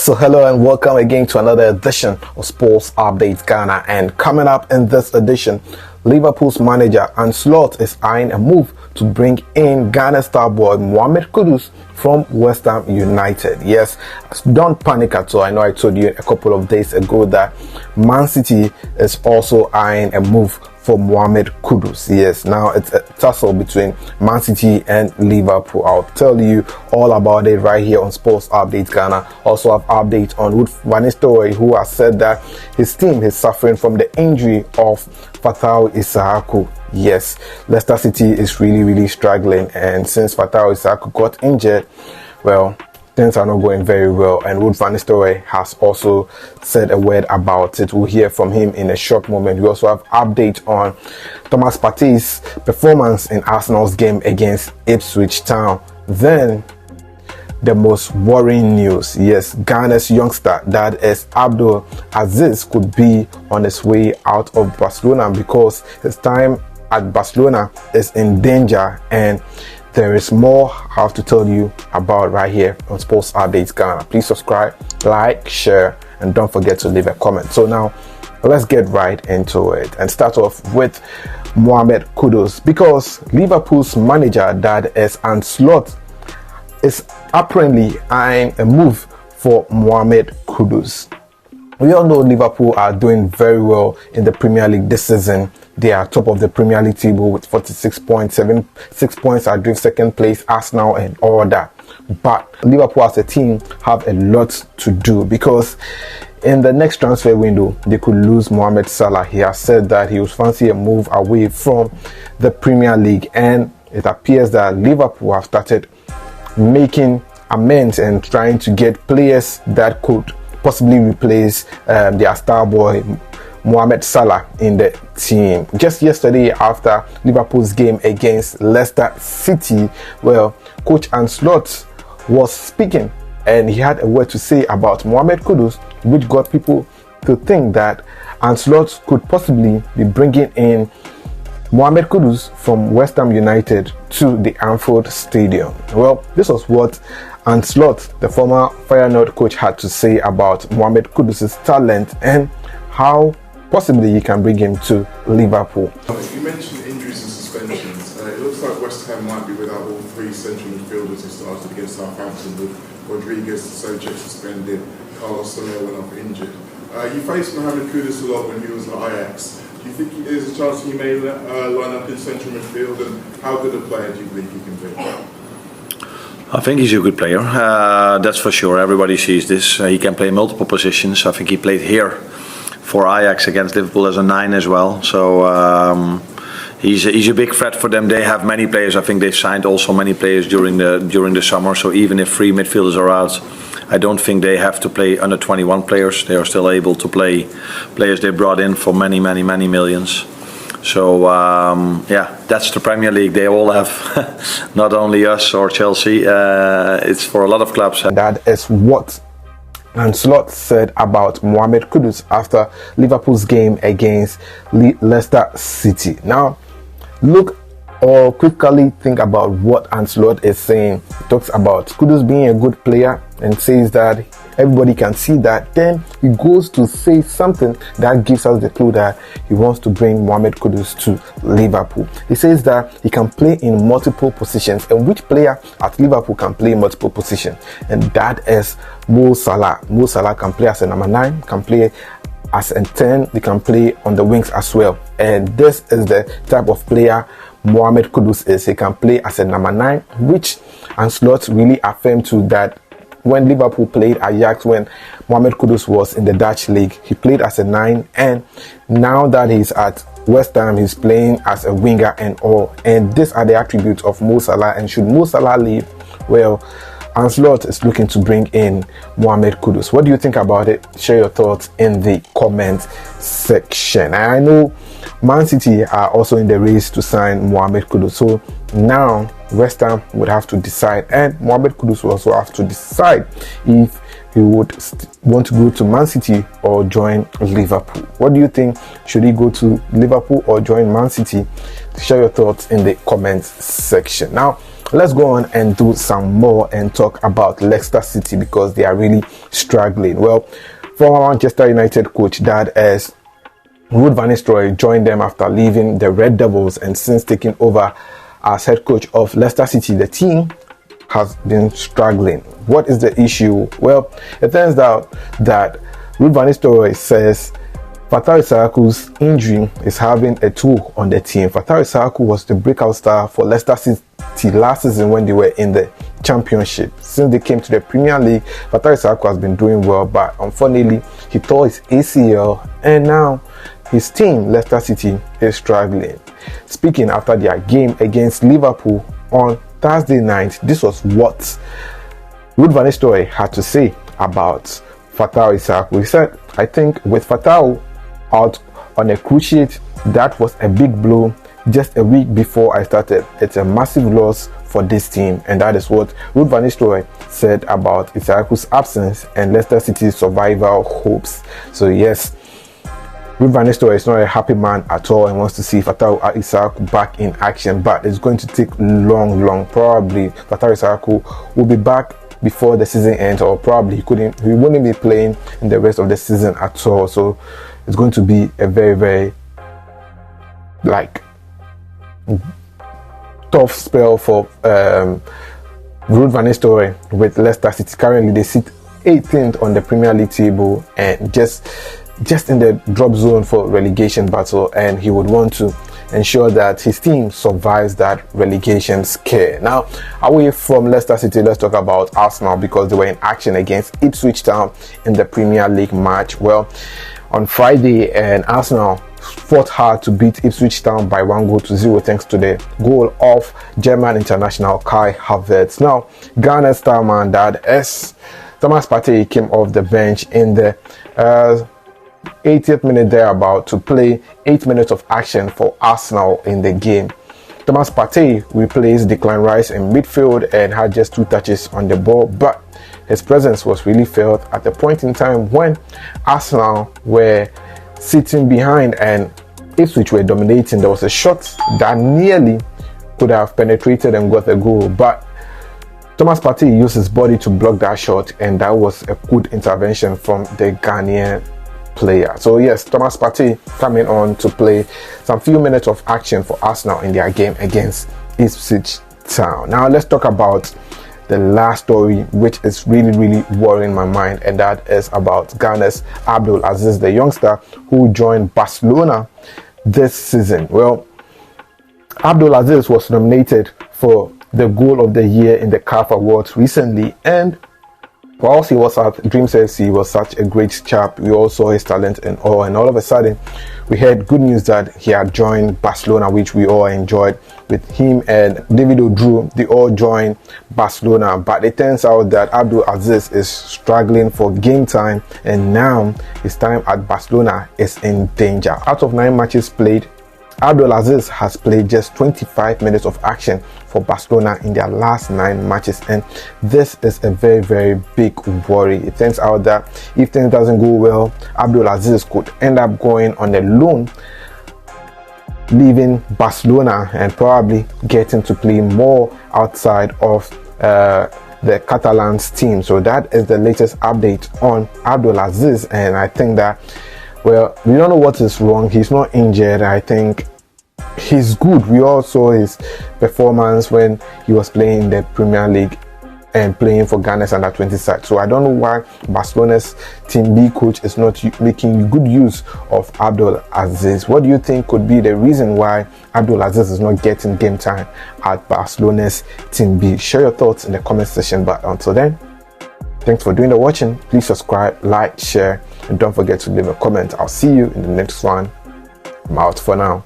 So hello and welcome again to another edition of Sports Updates Ghana, and coming up in this edition, Liverpool's manager Arne Slot is eyeing a move to bring in Ghana star boy Mohamed Kudus from West Ham United. Yes, don't panic at all. I know I told you a couple of days ago that Man City is also eyeing a move for Mohamed Kudus. Yes, now it's a tussle between Man City and Liverpool. I'll tell you all about it right here on Sports Updates Ghana. Also have updates on Vano, who has said that his team is suffering from the injury of Fatawu. Yes, Leicester City is really struggling, and since Fatawu got injured, well, things are not going very well, and Ruud has also said a word about it. We'll hear from him in a short moment. We also have update on Thomas Partey's performance in Arsenal's game against Ipswich Town. Then the most worrying news, yes, Ghana's youngster, that is Abdul Aziz, could be on his way out of Barcelona because his time at Barcelona is in danger, and there is more I have to tell you about right here on Sports Updates Ghana. Please subscribe, like, share, and don't forget to leave a comment. So now let's get right into it and start off with Mohamed Kudus, because Liverpool's manager, that is Arne Slot, is apparently eyeing a move for Mohamed Kudus. We all know Liverpool are doing very well in the Premier League this season. They are top of the Premier League table with 46 points, 6 points are doing second place, Arsenal and all that. But Liverpool as a team have a lot to do, because in the next transfer window, they could lose Mohamed Salah. He has said that he would fancy a move away from the Premier League, and it appears that Liverpool have started making amends and trying to get players that could possibly replace their star boy Mohamed Salah in the team. Just yesterday, after Liverpool's game against Leicester City, well, coach Arne Slot was speaking, and he had a word to say about Mohamed Kudus, which got people to think that Arne Slot could possibly be bringing in Mohamed Kudus from West Ham United to the Anfield Stadium. Well, this was what Arne Slot, the former Feyenoord coach, had to say about Mohamed Kudus' talent and how possibly you can bring him to Liverpool. You mentioned injuries and suspensions. It looks like West Ham might be without all three central midfielders who started against Southampton, with Rodriguez, Sojek suspended, Carlos Soler went off injured. You faced Mohamed Kudus a lot when he was at Ajax. Do you think there's a chance he may line up in central midfield, and how good a player do you believe he can be? I think he's a good player, that's for sure. Everybody sees this. He can play multiple positions. I think he played here for Ajax against Liverpool as a 9 as well. So he's a big threat for them. They have many players. I think they've signed also many players during the summer. So even if 3 midfielders are out, I don't think they have to play under 21 players. They are still able to play players they brought in for many millions. So yeah, that's the Premier League. They all have, not only us or Chelsea. It's for a lot of clubs. That is what Arne Slot said about Mohamed Kudus after Liverpool's game against Leicester City. Now, look or quickly think about what Arne Slot is saying. He talks about Kudus being a good player and says that everybody can see that. Then he goes to say something that gives us the clue that he wants to bring Mohamed Kudus to Liverpool. He says that he can play in multiple positions, and which player at Liverpool can play multiple positions? And that is Mo Salah. Mo Salah can play as a number 9, can play as a 10, they can play on the wings as well. And this is the type of player Mohamed Kudus is. He can play as a number 9, which Arne Slot really affirmed to that when Liverpool played Ajax, when Mohamed Kudus was in the Dutch league, he played as a 9, and now that he's at West Ham, he's playing as a winger and all. And these are the attributes of Mo Salah, and should Mo Salah leave, well, Arne Slot is looking to bring in Mohamed Kudus. What do you think about it? Share your thoughts in the comment section. And I know Man City are also in the race to sign Mohamed Kudus. So now West Ham would have to decide, and Mohamed Kudus will also have to decide if he would want to go to Man City or join Liverpool. What do you think? Should he go to Liverpool or join Man City? Share your thoughts in the comments section. Now, let's go on and do some more and talk about Leicester City, because they are really struggling. Well, former Manchester United coach that is Ruud Van Nistelrooy joined them after leaving the Red Devils, and since taking over as head coach of Leicester City, the team has been struggling. What is the issue? Well, it turns out that Ruud Van Nistelrooy says Fatawu injury is having a toll on the team. Fatawu was the breakout star for Leicester City last season when they were in the Championship. Since they came to the Premier League, Fatawu has been doing well, but unfortunately he tore his ACL, and now his team, Leicester City, is struggling. Speaking after their game against Liverpool on Thursday night, this was what Ruud Van Nistelrooy had to say about Fatawu. He said, "I think with Fatawu out on a cruciate, that was a big blow just a week before I started. It's a massive loss for this team." And that is what Ruud Van Nistelrooy said about Isaku's absence and Leicester City's survival hopes. So yes, Ruud Van Nistelrooy is not a happy man at all and wants to see Fatawu Isaku back in action, but it's going to take long. Probably Fatawu Isaku will be back before the season ends, or probably he wouldn't be playing in the rest of the season at all. So it's going to be a very tough spell for Ruud Van Nistelrooy with Leicester City. Currently they sit 18th on the Premier League table and just in the drop zone for relegation battle, and he would want to ensure that his team survives that relegation scare. Now, away from Leicester City, let's talk about Arsenal, because they were in action against Ipswich Town in the Premier League match. Well, on Friday, and Arsenal fought hard to beat Ipswich Town by 1-0 thanks to the goal of German international Kai Havertz. Now, Ghana's star man, that is Thomas Partey, came off the bench in the 80th minute thereabout to play 8 minutes of action for Arsenal in the game. Thomas Partey replaced Declan Rice in midfield and had just 2 touches on the ball, but his presence was really felt at the point in time when Arsenal were sitting behind and Ipswich were dominating. There was a shot that nearly could have penetrated and got a goal, but Thomas Partey used his body to block that shot, and that was a good intervention from the Ghanaian player. So yes, Thomas Partey coming on to play some few minutes of action for Arsenal in their game against Ipswich Town. Now let's talk about the last story, which is really worrying my mind, and that is about Ghana's Abdul Aziz, the youngster who joined Barcelona this season. Well, Abdul Aziz was nominated for the goal of the year in the CAF Awards recently, and whilst he was at Dreams FC, he was such a great chap. We all saw his talent and all of a sudden we heard good news that he had joined Barcelona, which we all enjoyed. With him and David Odru, they all joined Barcelona, but it turns out that Abdul Aziz is struggling for game time, and now his time at Barcelona is in danger. Out of 9 matches played, Abdul Aziz has played just 25 minutes of action for Barcelona in their last 9 matches, and this is a very big worry. It turns out that if things doesn't go well, Abdul Aziz could end up going on a loan, leaving Barcelona and probably getting to play more outside of the Catalans team. So that is the latest update on Abdul Aziz, and I think that, well, we don't know what is wrong. He's not injured. I think he's good. We all saw his performance when he was playing in the Premier League and playing for Ghana's under-20 side. So I don't know why Barcelona's Team B coach is not making good use of Abdul Aziz. What do you think could be the reason why Abdul Aziz is not getting game time at Barcelona's Team B? Share your thoughts in the comment section. But until then, thanks for doing the watching. Please subscribe, like, share, and don't forget to leave a comment. I'll see you in the next one. I'm out for now.